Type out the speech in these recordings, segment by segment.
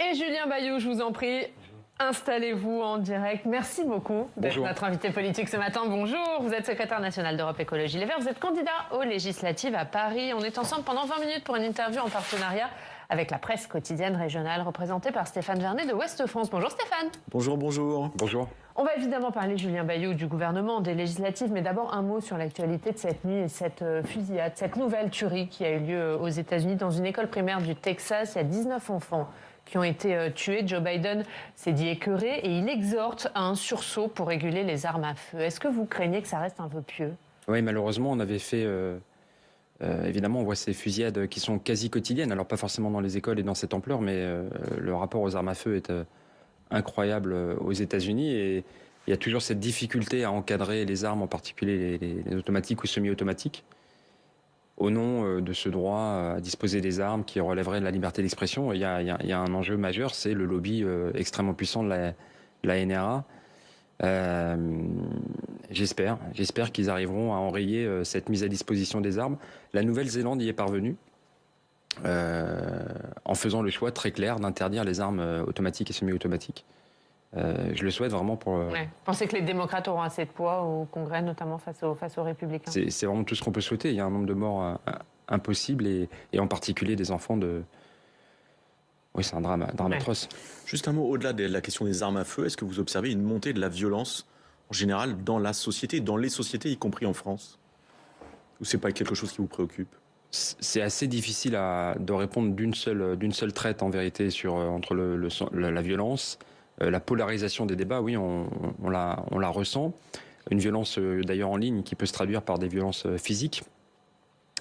Et Julien Bayou, je vous en prie, installez-vous en direct. Merci beaucoup d'être notre invité politique ce matin. Bonjour, vous êtes secrétaire national d'Europe Écologie Les Verts. Vous êtes candidat aux législatives à Paris. On est ensemble pendant 20 minutes pour une interview en partenariat avec la presse quotidienne régionale représentée par Stéphane Vernet de Ouest France. Bonjour Stéphane. Bonjour, bonjour. Bonjour. On va évidemment parler, Julien Bayou, du gouvernement, des législatives, mais d'abord un mot sur l'actualité de cette nuit et cette fusillade, cette nouvelle tuerie qui a eu lieu aux États-Unis dans une école primaire du Texas. Il y a 19 enfants qui ont été tués. Joe Biden s'est dit écœuré et il exhorte à un sursaut pour réguler les armes à feu. Est-ce que vous craignez que ça reste un peu pieux? Oui, malheureusement, on avait fait... évidemment, on voit ces fusillades qui sont quasi quotidiennes, alors pas forcément dans les écoles et dans cette ampleur, mais le rapport aux armes à feu est incroyable aux États-Unis et il y a toujours cette difficulté à encadrer les armes, en particulier les automatiques ou semi-automatiques, au nom de ce droit à disposer des armes qui relèverait de la liberté d'expression. Il y a un enjeu majeur, c'est le lobby extrêmement puissant de la NRA. J'espère qu'ils arriveront à enrayer cette mise à disposition des armes. La Nouvelle-Zélande y est parvenue en faisant le choix très clair d'interdire les armes automatiques et semi-automatiques. Je le souhaite vraiment pour... Ouais. Vous pensez que les démocrates auront assez de poids au Congrès, notamment face aux républicains? C'est vraiment tout ce qu'on peut souhaiter. Il y a un nombre de morts impossible et en particulier des enfants de... Oui, c'est un drame atroce. Juste un mot au-delà de la question des armes à feu. Est-ce que vous observez une montée de la violence en général dans la société, dans les sociétés, y compris en France? Ou c'est pas quelque chose qui vous préoccupe? C'est assez difficile de répondre d'une seule traite en vérité entre la violence, la polarisation des débats. Oui, on la ressent. Une violence d'ailleurs en ligne qui peut se traduire par des violences physiques.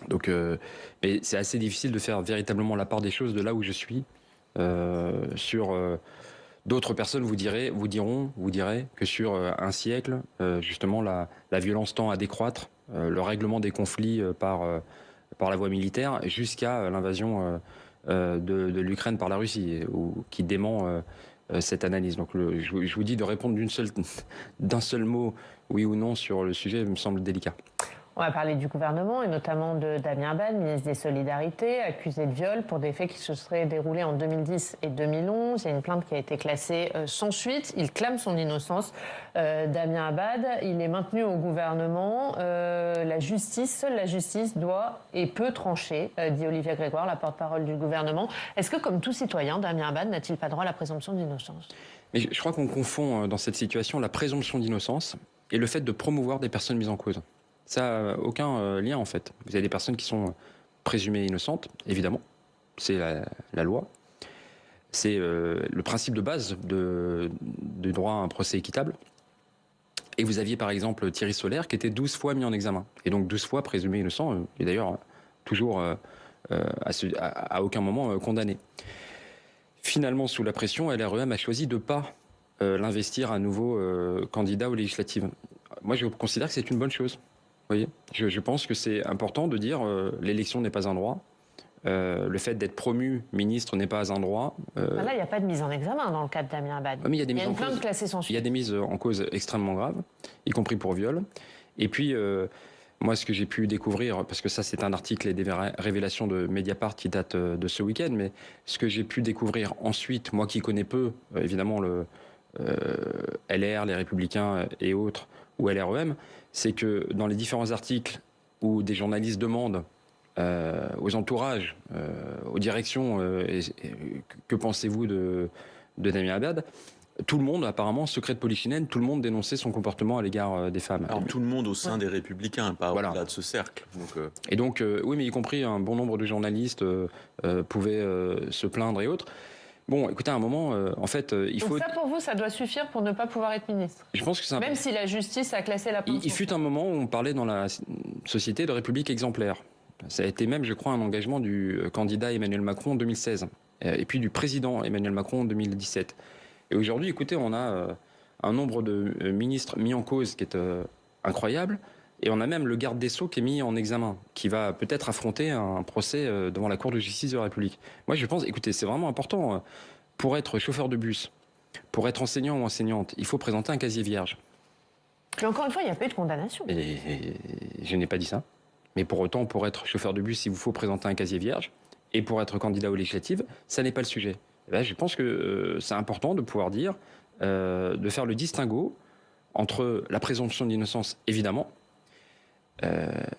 Donc, mais c'est assez difficile de faire véritablement la part des choses de là où je suis. D'autres personnes vous direz que sur un siècle, justement, la violence tend à décroître, le règlement des conflits par la voie militaire, jusqu'à l'invasion de l'Ukraine par la Russie, qui dément cette analyse. Donc je vous dis de répondre d'un seul mot, oui ou non, sur le sujet, me semble délicat. On va parler du gouvernement et notamment de Damien Abad, ministre des Solidarités, accusé de viol pour des faits qui se seraient déroulés en 2010 et 2011. Il y a une plainte qui a été classée sans suite. Il clame son innocence. Damien Abad, il est maintenu au gouvernement. Seule la justice doit et peut trancher, dit Olivier Grégoire, la porte-parole du gouvernement. Est-ce que, comme tout citoyen, Damien Abad n'a-t-il pas droit à la présomption d'innocence? Mais je crois qu'on confond dans cette situation la présomption d'innocence et le fait de promouvoir des personnes mises en cause. Ça n'a aucun lien, en fait. Vous avez des personnes qui sont présumées innocentes, évidemment. C'est la loi. C'est le principe de base du droit à un procès équitable. Et vous aviez, par exemple, Thierry Solère, qui était 12 fois mis en examen. Et donc 12 fois présumé innocent, et d'ailleurs toujours à aucun moment condamné. Finalement, sous la pression, LREM a choisi de ne pas l'investir à nouveau candidat aux législatives. Moi, je considère que c'est une bonne chose. Vous voyez, je pense que c'est important de dire l'élection n'est pas un droit. Le fait d'être promu ministre n'est pas un droit. Là, il n'y a pas de mise en examen dans le cas de Damien Abad. Mais il y a une plainte classée sans suite. Il y a des mises en cause extrêmement graves, y compris pour viol. Et puis, moi, ce que j'ai pu découvrir, parce que ça, c'est un article et des révélations de Mediapart qui datent de ce week-end, mais ce que j'ai pu découvrir ensuite, moi qui connais peu, évidemment, le LR, les Républicains et autres, ou LREM, c'est que dans les différents articles où des journalistes demandent aux entourages, aux directions, que pensez-vous de Damien Abad, tout le monde, apparemment, secret de polichinelle, tout le monde dénonçait son comportement à l'égard des femmes. Alors tout le monde au sein des Républicains, pas au-delà de ce cercle. Et donc, oui, mais y compris un bon nombre de journalistes pouvaient se plaindre et autres. Bon, écoutez, à un moment, en fait, il faut... Donc ça, pour vous, ça doit suffire pour ne pas pouvoir être ministre? Je pense que c'est Même si la justice a classé la plainte. Il fut un moment où on parlait dans la société de république exemplaire. Ça a été même, je crois, un engagement du candidat Emmanuel Macron en 2016, et puis du président Emmanuel Macron en 2017. Et aujourd'hui, écoutez, on a un nombre de ministres mis en cause qui est incroyable, et on a même le garde des Sceaux qui est mis en examen, qui va peut-être affronter un procès devant la Cour de justice de la République. Moi, je pense, écoutez, c'est vraiment important. Pour être chauffeur de bus, pour être enseignant ou enseignante, il faut présenter un casier vierge. Mais encore une fois, il n'y a pas eu de condamnation. Et je n'ai pas dit ça. Mais pour autant, pour être chauffeur de bus, il vous faut présenter un casier vierge. Et pour être candidat aux législatives, ça n'est pas le sujet. Eh ben, je pense que c'est important de pouvoir dire, de faire le distinguo entre la présomption d'innocence, évidemment,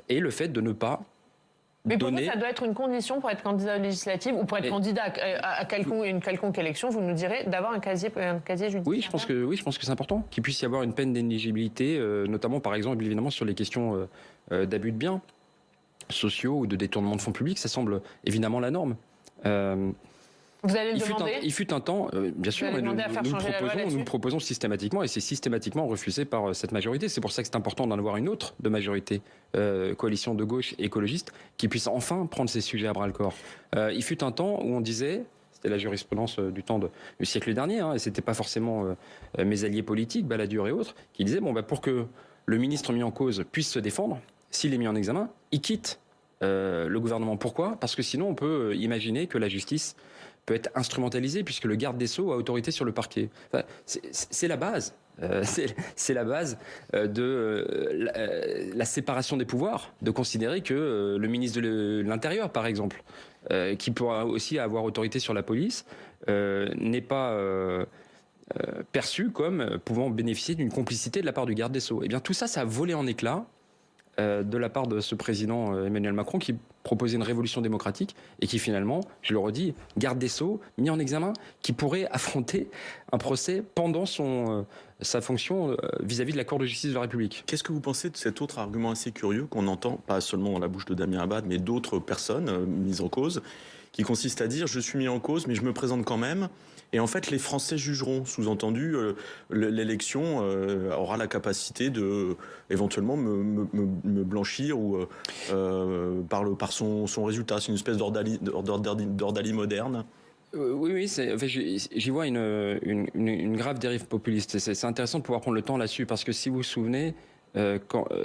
et le fait de ne pas Mais pour vous, donner... ça doit être une condition pour être candidat aux législatives ou pour être candidat à une quelconque élection, vous nous direz, d'avoir un casier judiciaire. Oui, je pense que c'est important qu'il puisse y avoir une peine d'inéligibilité, notamment par exemple évidemment sur les questions d'abus de biens sociaux ou de détournement de fonds publics. Ça semble évidemment la norme. Vous allez le demander. Il fut un temps, bien sûr, nous proposons systématiquement, et c'est systématiquement refusé par cette majorité. C'est pour ça que c'est important d'en avoir une autre de majorité, coalition de gauche et écologiste, qui puisse enfin prendre ces sujets à bras-le-corps. Il fut un temps où on disait, c'était la jurisprudence du temps du siècle dernier, et c'était pas forcément mes alliés politiques, Balladur et autres, qui disaient, pour que le ministre mis en cause puisse se défendre, s'il est mis en examen, il quitte le gouvernement. Pourquoi ? Parce que sinon, on peut imaginer que la justice peut être instrumentalisé puisque le garde des Sceaux a autorité sur le parquet. Enfin, c'est la base. C'est la base de la séparation des pouvoirs, de considérer que le ministre de l'Intérieur, par exemple, qui pourra aussi avoir autorité sur la police, n'est pas perçu comme pouvant bénéficier d'une complicité de la part du garde des Sceaux. Eh bien, tout ça, ça a volé en éclats de la part de ce président Emmanuel Macron qui proposait une révolution démocratique et qui finalement, je le redis, garde des Sceaux, mis en examen, qui pourrait affronter un procès pendant sa fonction vis-à-vis de la Cour de justice de la République. Qu'est-ce que vous pensez de cet autre argument assez curieux qu'on entend, pas seulement dans la bouche de Damien Abad, mais d'autres personnes mises en cause, qui consiste à dire « je suis mis en cause, mais je me présente quand même ». Et en fait, les Français jugeront. Sous-entendu, l'élection aura la capacité de éventuellement me blanchir ou par son résultat. C'est une espèce d'ordalie moderne. Oui, j'y vois une grave dérive populiste. C'est intéressant de pouvoir prendre le temps là-dessus, parce que si vous vous souvenez,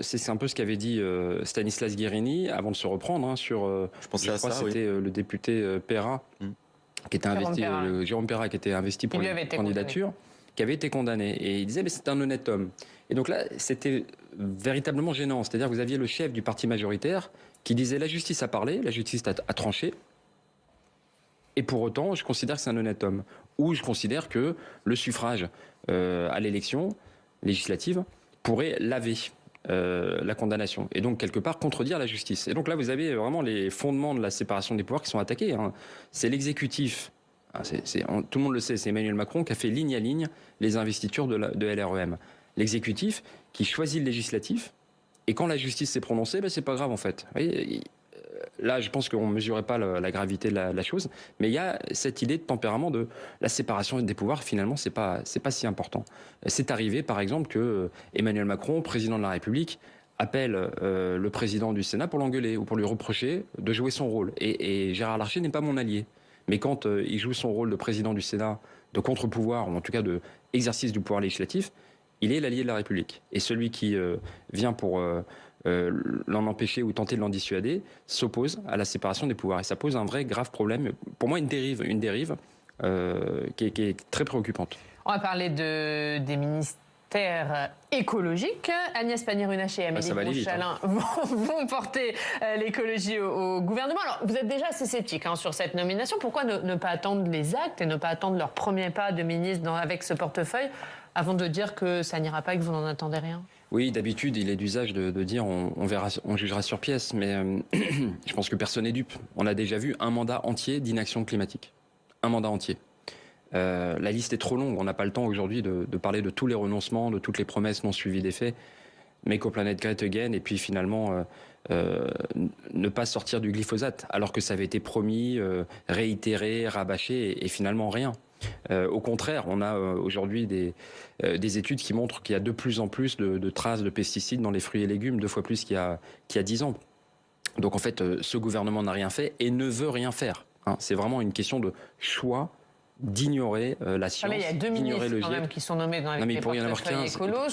c'est un peu ce qu'avait dit Stanislas Guérini avant de se reprendre je crois que c'était le député Perra. Qui était Jérôme Perra, qui était investi pour la candidature, qui avait été condamné. Et il disait, mais c'est un honnête homme. Et donc là, c'était véritablement gênant. C'est-à-dire que vous aviez le chef du parti majoritaire qui disait, la justice a parlé, la justice a tranché, et pour autant, je considère que c'est un honnête homme. Ou je considère que le suffrage à l'élection législative pourrait laver la condamnation, et donc quelque part contredire la justice. Et donc là, vous avez vraiment les fondements de la séparation des pouvoirs qui sont attaqués. C'est l'exécutif, tout le monde le sait, c'est Emmanuel Macron qui a fait ligne à ligne les investitures de LREM. L'exécutif qui choisit le législatif, et quand la justice s'est prononcée, c'est pas grave en fait. Vous voyez, là, je pense qu'on ne mesurait pas la gravité de la chose, mais il y a cette idée de tempérament de la séparation des pouvoirs, finalement, c'est pas si important. C'est arrivé, par exemple, que Emmanuel Macron, président de la République, appelle le président du Sénat pour l'engueuler ou pour lui reprocher de jouer son rôle. Et Gérard Larcher n'est pas mon allié. Mais quand il joue son rôle de président du Sénat, de contre-pouvoir, ou en tout cas de exercice du pouvoir législatif, il est l'allié de la République. Et celui qui vient pour l'en empêcher ou tenter de l'en dissuader, s'oppose à la séparation des pouvoirs. Et ça pose un vrai grave problème. Pour moi, une dérive qui est très préoccupante. On va parler des ministères écologiques. Agnès Pannier-Runacher et Amélie Montchalin vont porter l'écologie au gouvernement. Alors, vous êtes déjà assez sceptique sur cette nomination. Pourquoi ne pas attendre les actes et ne pas attendre leur premier pas de ministre avec ce portefeuille avant de dire que ça n'ira pas et que vous n'en attendez rien ? Oui, d'habitude, il est d'usage de dire on verra, on jugera sur pièce, mais je pense que personne n'est dupe. On a déjà vu un mandat entier d'inaction climatique. Un mandat entier. La liste est trop longue. On n'a pas le temps aujourd'hui de parler de tous les renoncements, de toutes les promesses non suivies d'effets. Make a Planet Great Again, et puis finalement ne pas sortir du glyphosate, alors que ça avait été promis, réitéré, rabâché, et finalement rien. Au contraire, on a aujourd'hui des études qui montrent qu'il y a de plus en plus de traces de pesticides dans les fruits et légumes, 2 fois plus qu'il y a 10 ans. Donc en fait, ce gouvernement n'a rien fait et ne veut rien faire. C'est vraiment une question de choix d'ignorer la science, il y a 2 ministres quand même qui sont nommés dans les portefeuilles écolos.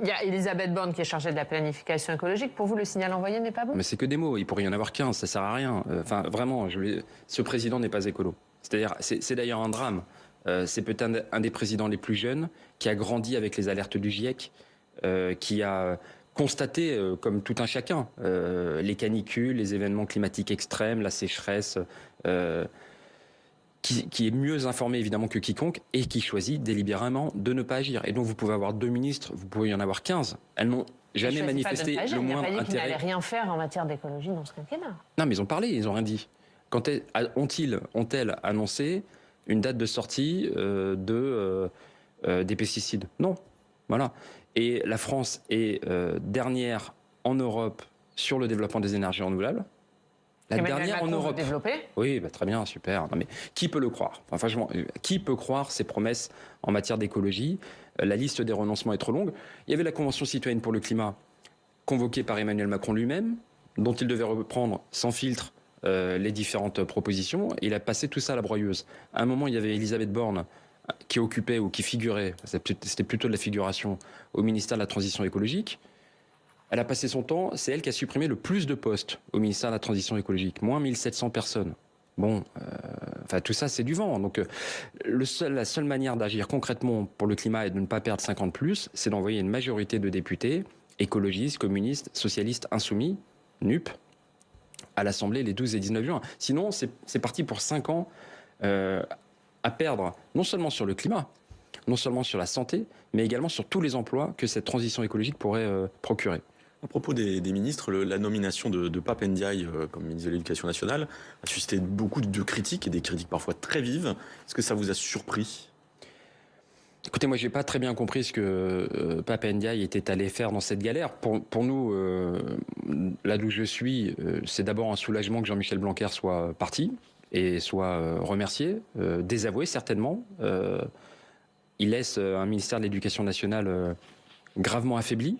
Il y a Elisabeth Borne qui est chargée de la planification écologique. Pour vous, le signal envoyé n'est pas bon ? Mais c'est que des mots. Il pourrait y en avoir 15, ça sert à rien. Enfin, vraiment, ce président n'est pas écolo. C'est-à-dire, c'est d'ailleurs un drame. C'est peut-être un des présidents les plus jeunes qui a grandi avec les alertes du GIEC, qui a constaté, comme tout un chacun, les canicules, les événements climatiques extrêmes, la sécheresse. qui est mieux informé évidemment que quiconque et qui choisit délibérément de ne pas agir. Et donc vous pouvez avoir 2 ministres, vous pouvez y en avoir 15. Elles n'ont jamais manifesté le moindre intérêt. Ils n'allaient rien faire en matière d'écologie dans ce quinquennat. Non, mais ils ont parlé, ils n'ont rien dit. Ont-elles annoncé une date de sortie des pesticides? Non. Voilà. Et la France est dernière en Europe sur le développement des énergies renouvelables. La dernière en Europe. Oui, bah, très bien, super. Non, mais qui peut le croire? Enfin, franchement, qui peut croire ces promesses en matière d'écologie? La liste des renoncements est trop longue. Il y avait la Convention citoyenne pour le climat, convoquée par Emmanuel Macron lui-même, dont il devait reprendre sans filtre les différentes propositions. Il a passé tout ça à la broyeuse. À un moment, il y avait Elisabeth Borne qui occupait ou qui figurait, c'était plutôt de la figuration, au ministère de la Transition écologique. Elle a passé son temps, c'est elle qui a supprimé le plus de postes au ministère de la Transition écologique, moins 1700 personnes. Bon, tout ça, c'est du vent. Donc, la seule manière d'agir concrètement pour le climat et de ne pas perdre 50 plus, c'est d'envoyer une majorité de députés, écologistes, communistes, socialistes, insoumis, NUP, à l'Assemblée les 12 et 19 juin. Sinon, c'est parti pour 5 ans à perdre, non seulement sur le climat, non seulement sur la santé, mais également sur tous les emplois que cette transition écologique pourrait procurer. À propos des ministres, la nomination de Pape Ndiaye comme ministre de l'Éducation nationale a suscité beaucoup de critiques, et des critiques parfois très vives. Est-ce que ça vous a surpris? Écoutez, moi, je n'ai pas très bien compris ce que Pape Ndiaye était allé faire dans cette galère. Pour nous, là d'où je suis, c'est d'abord un soulagement que Jean-Michel Blanquer soit parti et soit remercié, désavoué certainement. Il laisse un ministère de l'Éducation nationale gravement affaibli.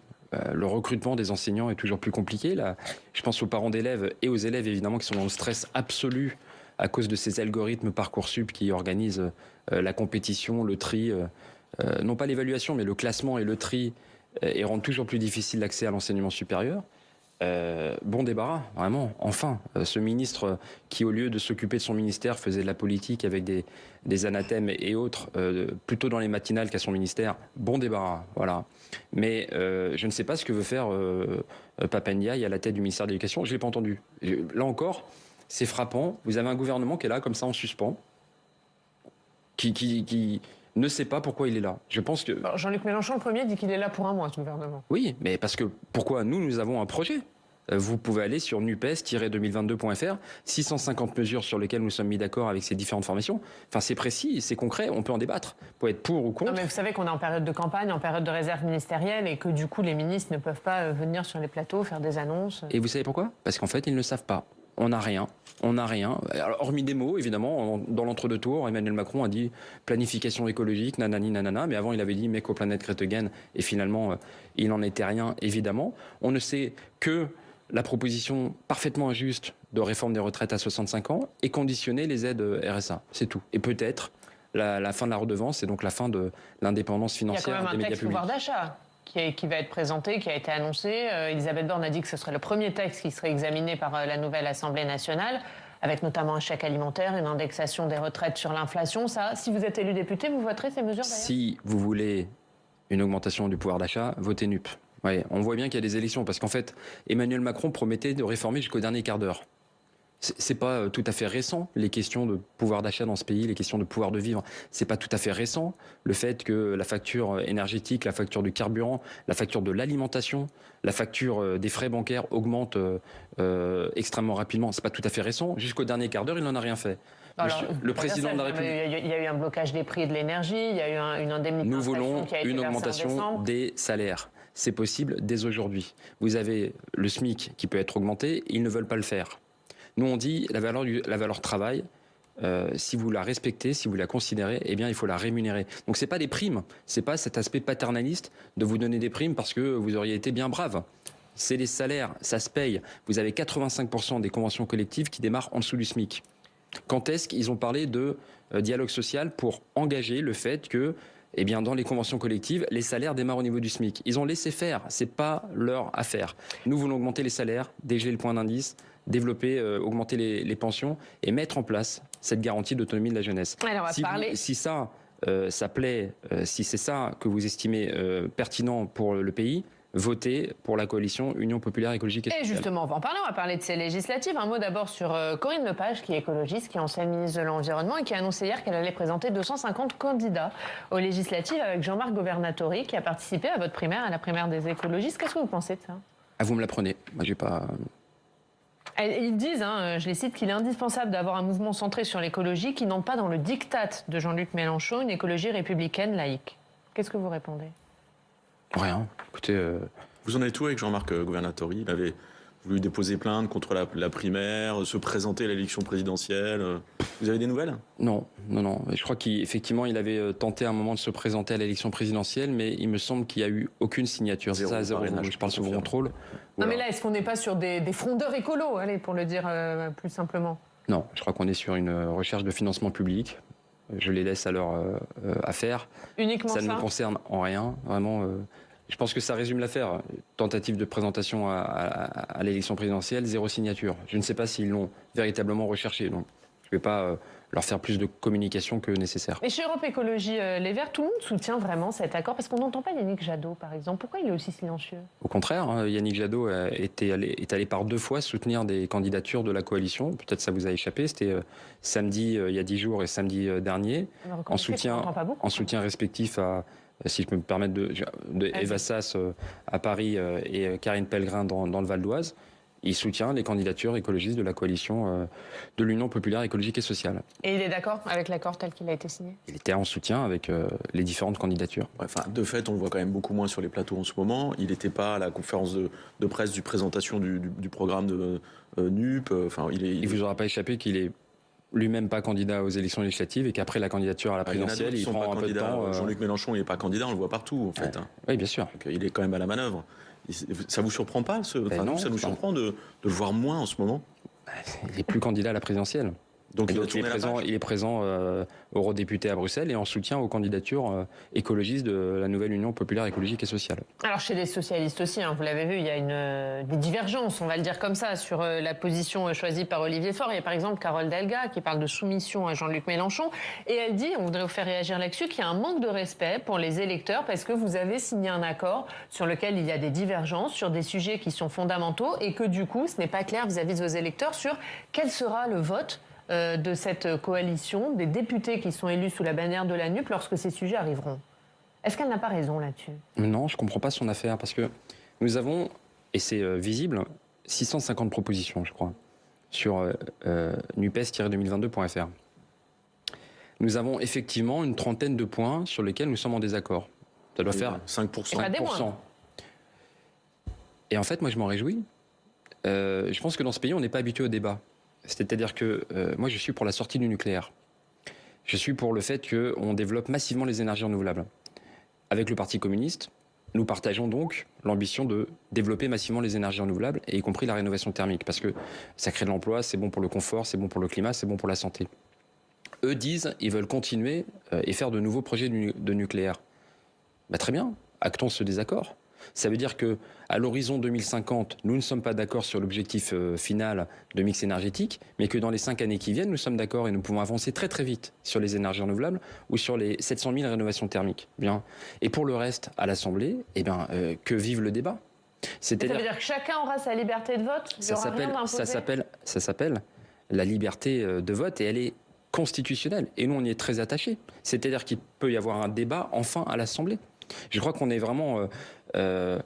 Le recrutement des enseignants est toujours plus compliqué. Là, je pense aux parents d'élèves et aux élèves, évidemment, qui sont dans le stress absolu à cause de ces algorithmes Parcoursup qui organisent la compétition, le tri, non pas l'évaluation, mais le classement et le tri, et rendent toujours plus difficile l'accès à l'enseignement supérieur. Bon débarras, vraiment, enfin. Ce ministre qui, au lieu de s'occuper de son ministère, faisait de la politique avec des anathèmes et autres, plutôt dans les matinales qu'à son ministère, bon débarras, voilà. Mais je ne sais pas ce que veut faire Pape Ndiaye à la tête du ministère de l'Éducation, je ne l'ai pas entendu. Là encore, c'est frappant, vous avez un gouvernement qui est là, comme ça, en suspens, qui ne sait pas pourquoi il est là. Je pense que... Jean-Luc Mélenchon, le premier, dit qu'il est là pour un mois, ce gouvernement. Oui, mais parce que pourquoi nous avons un projet. Vous pouvez aller sur nupes-2022.fr, 650 mesures sur lesquelles nous sommes mis d'accord avec ces différentes formations. Enfin, c'est précis, c'est concret, on peut en débattre. Pour être pour ou contre. Non, mais vous savez qu'on est en période de campagne, en période de réserve ministérielle, et que du coup, les ministres ne peuvent pas venir sur les plateaux, faire des annonces. Et vous savez pourquoi? Parce qu'en fait, ils ne le savent pas. On n'a rien. Alors, hormis des mots, évidemment, dans l'entre-deux tours, Emmanuel Macron a dit planification écologique, nanani, nanana, mais avant il avait dit mec aux planètes Greta, et finalement, il n'en était rien, évidemment. On ne sait que la proposition parfaitement injuste de réforme des retraites à 65 ans et conditionner les aides RSA. C'est tout. Et peut-être la fin de la redevance et donc la fin de l'indépendance financière des médias publics. Il y a quand même un texte pouvoir d'achat qui va être présenté, qui a été annoncé. Elisabeth Borne a dit que ce serait le premier texte qui serait examiné par la nouvelle Assemblée nationale, avec notamment un chèque alimentaire, une indexation des retraites sur l'inflation. Ça, si vous êtes élu député, vous voterez ces mesures d'ailleurs? Si vous voulez une augmentation du pouvoir d'achat, votez NUP. Ouais, on voit bien qu'il y a des élections, parce qu'en fait, Emmanuel Macron promettait de réformer jusqu'au dernier quart d'heure. C'est pas tout à fait récent, les questions de pouvoir d'achat dans ce pays, les questions de pouvoir de vivre. C'est pas tout à fait récent. Le fait que la facture énergétique, la facture du carburant, la facture de l'alimentation, la facture des frais bancaires augmente extrêmement rapidement, c'est pas tout à fait récent. Jusqu'au dernier quart d'heure, il n'en a rien fait. Alors, le président de la République... Il y a eu un blocage des prix de l'énergie, il y a eu une indemnité. Nous voulons une augmentation des salaires. C'est possible dès aujourd'hui. Vous avez le SMIC qui peut être augmenté, ils ne veulent pas le faire. Nous, on dit la valeur travail, si vous la respectez, si vous la considérez, eh bien, il faut la rémunérer. Donc, c'est pas des primes, c'est pas cet aspect paternaliste de vous donner des primes parce que vous auriez été bien brave. C'est les salaires, ça se paye. Vous avez 85% des conventions collectives qui démarrent en dessous du SMIC. Quand est-ce qu'ils ont parlé de dialogue social pour engager le fait que, eh bien, dans les conventions collectives, les salaires démarrent au niveau du SMIC? Ils ont laissé faire, c'est pas leur affaire. Nous voulons augmenter les salaires, dégeler le point d'indice, développer, augmenter les pensions et mettre en place cette garantie d'autonomie de la jeunesse. Alors, si ça plaît, si c'est ça que vous estimez pertinent pour le pays, voté pour la coalition Union populaire écologique et Et sociale. justement, on va en parler, on va parler de ces législatives. Un mot d'abord sur Corinne Lepage, qui est écologiste, qui est ancienne ministre de l'Environnement et qui a annoncé hier qu'elle allait présenter 250 candidats aux législatives avec Jean-Marc Governatori, qui a participé à votre primaire, à la primaire des écologistes. Qu'est-ce que vous pensez de ça? Ah, vous me l'apprenez. Moi, j'ai pas... Ils disent, je les cite, qu'il est indispensable d'avoir un mouvement centré sur l'écologie qui n'entre pas dans le diktat de Jean-Luc Mélenchon, une écologie républicaine laïque. Qu'est-ce que vous répondez? Rien. Écoutez... Vous en avez tout avec Jean-Marc Governatori. Il avait voulu déposer plainte contre la primaire, se présenter à l'élection présidentielle. Vous avez des nouvelles? Non. Je crois qu'effectivement, il avait tenté à un moment de se présenter à l'élection présidentielle, mais il me semble qu'il n'y a eu aucune signature. C'est ça, zéro. Je parle sous contrôle. Non, Voilà. mais là, est-ce qu'on n'est pas sur des frondeurs écolos, allez, pour le dire plus simplement? Non, je crois qu'on est sur une recherche de financement public. Je les laisse à leur affaire. Uniquement Ça ça? ne me concerne en rien. Vraiment, je pense que ça résume l'affaire. Tentative de présentation à l'élection présidentielle, zéro signature. Je ne sais pas s'ils l'ont véritablement recherché. Donc, je ne vais pas leur faire plus de communication que nécessaire. Mais chez Europe Écologie Les Verts, tout le monde soutient vraiment cet accord, parce qu'on n'entend pas Yannick Jadot, par exemple. Pourquoi il est aussi silencieux? Au contraire, Yannick Jadot est allé par 2 fois soutenir des candidatures de la coalition. Peut-être ça vous a échappé. C'était samedi, il y a 10 jours, et samedi dernier, en soutien respectif à, si je peux me permettre, de Eva Sass à Paris et Karine Pellegrin dans le Val d'Oise. Il soutient les candidatures écologistes de la coalition de l'Union populaire écologique et sociale. Et il est d'accord avec l'accord tel qu'il a été signé? Il était en soutien avec les différentes candidatures. Enfin, de fait, on le voit quand même beaucoup moins sur les plateaux en ce moment. Il n'était pas à la conférence de presse du présentation du programme de NUP. Enfin, il vous aura pas échappé qu'il est lui-même pas candidat aux élections législatives et qu'après la candidature à la présidentielle, il prend un peu de temps. Jean-Luc Mélenchon, il n'est pas candidat, on le voit partout en fait. Oui, bien sûr. Donc, il est quand même à la manœuvre. Ça vous surprend pas non, ça nous surprend de le voir moins en ce moment. Il n'est plus candidat à la présidentielle. Donc il est présent eurodéputé à Bruxelles et en soutien aux candidatures écologistes de la nouvelle Union populaire écologique et sociale. Alors chez les socialistes aussi, vous l'avez vu, il y a des divergences, on va le dire comme ça, sur la position choisie par Olivier Faure. Il y a par exemple Carole Delga qui parle de soumission à Jean-Luc Mélenchon et elle dit, on voudrait vous faire réagir là-dessus, qu'il y a un manque de respect pour les électeurs parce que vous avez signé un accord sur lequel il y a des divergences sur des sujets qui sont fondamentaux et que du coup ce n'est pas clair vis-à-vis de vos électeurs sur quel sera le vote de cette coalition, des députés qui sont élus sous la bannière de la NUP lorsque ces sujets arriveront. Est-ce qu'elle n'a pas raison là-dessus? Non, je ne comprends pas son affaire, parce que nous avons, et c'est visible, 650 propositions, je crois, sur nupes-2022.fr. Nous avons effectivement une trentaine de points sur lesquels nous sommes en désaccord. Ça doit faire 5%. 5%. Et en fait, moi, je m'en réjouis. Je pense que dans ce pays, on n'est pas habitué au débat. C'est-à-dire que moi, je suis pour la sortie du nucléaire. Je suis pour le fait qu'on développe massivement les énergies renouvelables. Avec le Parti communiste, nous partageons donc l'ambition de développer massivement les énergies renouvelables, et y compris la rénovation thermique, parce que ça crée de l'emploi, c'est bon pour le confort, c'est bon pour le climat, c'est bon pour la santé. Eux disent, ils veulent continuer et faire de nouveaux projets de nucléaire. Bah, très bien, actons ce désaccord. Ça veut dire qu'à l'horizon 2050, nous ne sommes pas d'accord sur l'objectif final de mix énergétique, mais que dans les 5 années qui viennent, nous sommes d'accord et nous pouvons avancer très très vite sur les énergies renouvelables ou sur les 700 000 rénovations thermiques. Bien. Et pour le reste, à l'Assemblée, que vive le débat. Ça veut dire que chacun aura sa liberté de vote? Ça s'appelle la liberté de vote et elle est constitutionnelle. Et nous, on y est très attachés. C'est-à-dire qu'il peut y avoir un débat enfin à l'Assemblée. Je crois qu'on est vraiment mais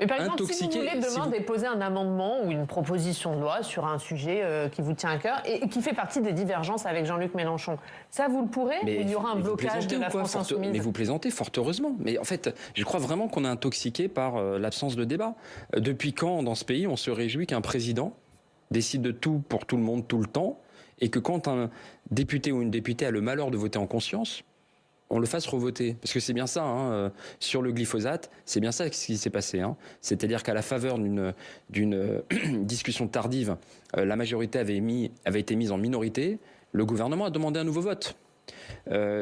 par exemple, intoxiqué. Si vous voulez demain déposer un amendement ou une proposition de loi sur un sujet qui vous tient à cœur et qui fait partie des divergences avec Jean-Luc Mélenchon, ça vous le pourrez? Ou il y aura un blocage de la France insoumise? Mais vous plaisantez, fort heureusement. Mais en fait, je crois vraiment qu'on est intoxiqué par l'absence de débat. Depuis quand, dans ce pays, on se réjouit qu'un président décide de tout pour tout le monde tout le temps et que quand un député ou une députée a le malheur de voter en conscience, on le fasse revoter. Parce que c'est bien ça, sur le glyphosate, c'est bien ça ce qui s'est passé. C'est-à-dire qu'à la faveur d'une discussion tardive, la majorité avait été mise en minorité, le gouvernement a demandé un nouveau vote.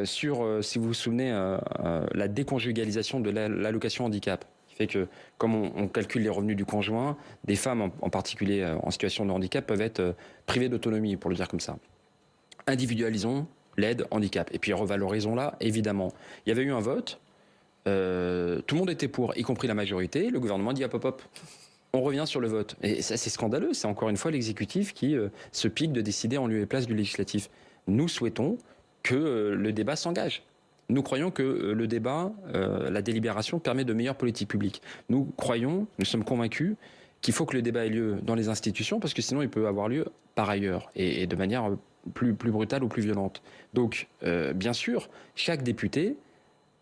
Si vous vous souvenez, la déconjugalisation de l'allocation handicap, qui fait que, comme on calcule les revenus du conjoint, des femmes en particulier en situation de handicap peuvent être privées d'autonomie, pour le dire comme ça. Individualisons l'aide handicap. Et puis revalorisons-la, évidemment. Il y avait eu un vote tout le monde était pour, y compris la majorité. Le gouvernement dit hop, hop, hop. On revient sur le vote. Et ça, c'est scandaleux. C'est encore une fois l'exécutif qui se pique de décider en lieu et place du législatif. Nous souhaitons que le débat s'engage. Nous croyons que le débat, la délibération permet de meilleures politiques publiques. Nous sommes convaincus qu'il faut que le débat ait lieu dans les institutions parce que sinon il peut avoir lieu par ailleurs et de manière plus brutale ou plus violente. Donc, bien sûr, chaque député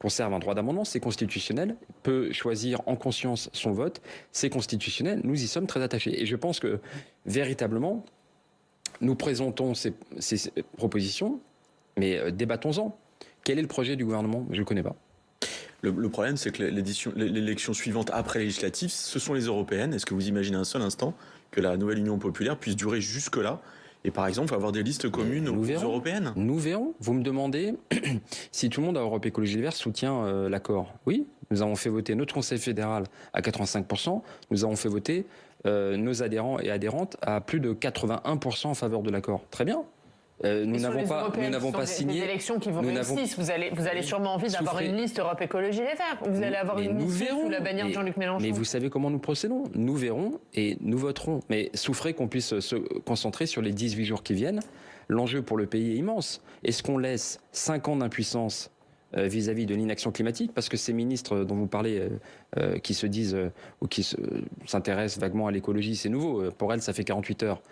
conserve un droit d'amendement, c'est constitutionnel, peut choisir en conscience son vote, c'est constitutionnel, nous y sommes très attachés. Et je pense que, véritablement, nous présentons ces propositions, mais débattons-en. Quel est le projet du gouvernement? Je ne le connais pas. Le problème, c'est que l'élection suivante après législative, ce sont les européennes. Est-ce que vous imaginez un seul instant que la nouvelle Union populaire puisse durer jusque-là et par exemple avoir des listes communes aux européennes? Nous verrons. Vous me demandez si tout le monde à Europe Écologie Les Verts soutient l'accord. Oui, nous avons fait voter notre Conseil fédéral à 85%. Nous avons fait voter nos adhérents et adhérentes à plus de 81% en faveur de l'accord. Très bien. Nous n'avons pas signé. Des élections qui vous réussissent. Vous avez sûrement envie d'avoir une liste Europe Écologie Les Verts. Vous allez avoir une liste sous la bannière de Jean-Luc Mélenchon. Mais vous savez comment nous procédons. Nous verrons et nous voterons. Mais souffrez qu'on puisse se concentrer sur les 18 jours qui viennent. L'enjeu pour le pays est immense. Est-ce qu'on laisse 5 ans d'impuissance vis-à-vis de l'inaction climatique? Parce que ces ministres dont vous parlez, qui se disent ou qui s'intéressent vaguement à l'écologie, c'est nouveau. Pour elles, ça fait 48 heures.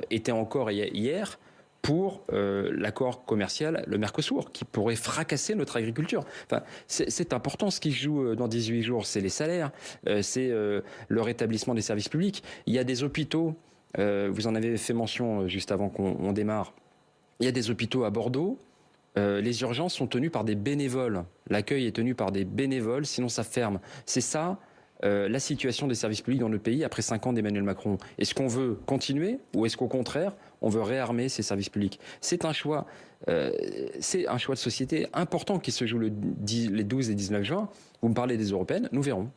Étaient encore hier pour l'accord commercial, le Mercosur, qui pourrait fracasser notre agriculture. Enfin, c'est important ce qui se joue dans 18 jours, c'est les salaires, c'est le rétablissement des services publics. Il y a des hôpitaux, vous en avez fait mention juste avant qu'on démarre, il y a des hôpitaux à Bordeaux, les urgences sont tenues par des bénévoles, l'accueil est tenu par des bénévoles, sinon ça ferme. C'est ça la situation des services publics dans le pays après 5 ans d'Emmanuel Macron. Est-ce qu'on veut continuer ou est-ce qu'au contraire, on veut réarmer ces services publics? C'est un choix de société important qui se joue les 12 et 19 juin. Vous me parlez des européennes, nous verrons.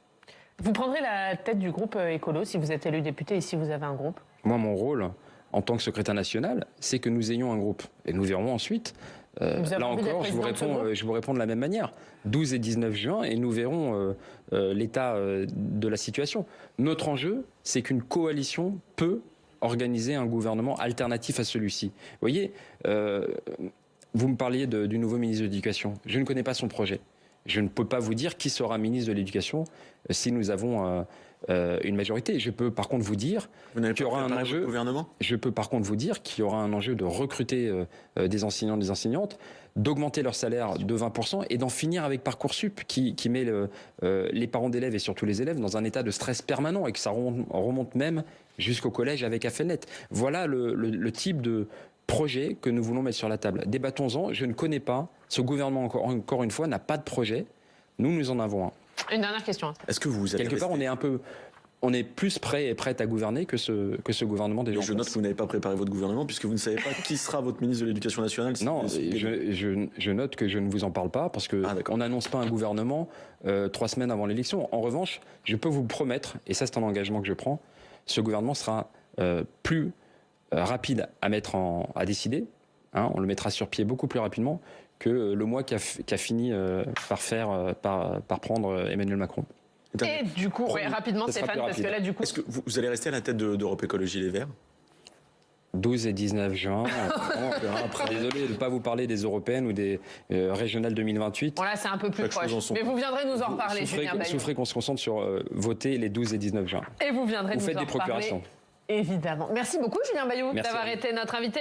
Vous prendrez la tête du groupe écolo si vous êtes élu député et si vous avez un groupe? Moi, mon rôle, en tant que secrétaire national, c'est que nous ayons un groupe. Et nous verrons ensuite. Là encore, je vous réponds de la même manière. 12 et 19 juin, et nous verrons l'état de la situation. Notre enjeu, c'est qu'une coalition peut organiser un gouvernement alternatif à celui-ci. Vous voyez, vous me parliez du nouveau ministre de l'Éducation. Je ne connais pas son projet. Je ne peux pas vous dire qui sera ministre de l'Éducation si nous avons une majorité. Je peux par contre vous dire qu'il y aura un enjeu. Je peux par contre vous dire qu'il y aura un enjeu de recruter des enseignants, des enseignantes, d'augmenter leur salaire de 20% et d'en finir avec Parcoursup qui met les parents d'élèves et surtout les élèves dans un état de stress permanent et que ça remonte même jusqu'au collège avec Affelnet. Voilà le type de projet que nous voulons mettre sur la table. Débattons-en. Je ne connais pas. Ce gouvernement, encore une fois, n'a pas de projet. Nous en avons un. Une dernière question. Est-ce que vous avez quelque part, on est plus prêt et prête à gouverner que ce gouvernement déjà. Je note que vous n'avez pas préparé votre gouvernement puisque vous ne savez pas qui sera votre ministre de l'Éducation nationale. Non, je note que je ne vous en parle pas parce que on n'annonce pas un gouvernement 3 semaines avant l'élection. En revanche, je peux vous promettre, et ça c'est un engagement que je prends, ce gouvernement sera plus rapide à décider. Hein, on le mettra sur pied beaucoup plus rapidement que le mois qu'a fini par prendre Emmanuel Macron. Et du coup, rapidement Stéphane, parce que là du coup... Est-ce que vous allez rester à la tête d'Europe Écologie Les Verts? 12 et 19 juin. Désolé de ne pas vous parler des européennes ou des régionales 2028. Bon là c'est un peu plus proche. Mais vous viendrez nous en reparler, Julien Bayou. Souffrez qu'on se concentre sur voter les 12 et 19 juin. Et vous viendrez nous en reparler. Vous faites des procurations. Évidemment. Merci beaucoup Julien Bayou d'avoir été notre invité.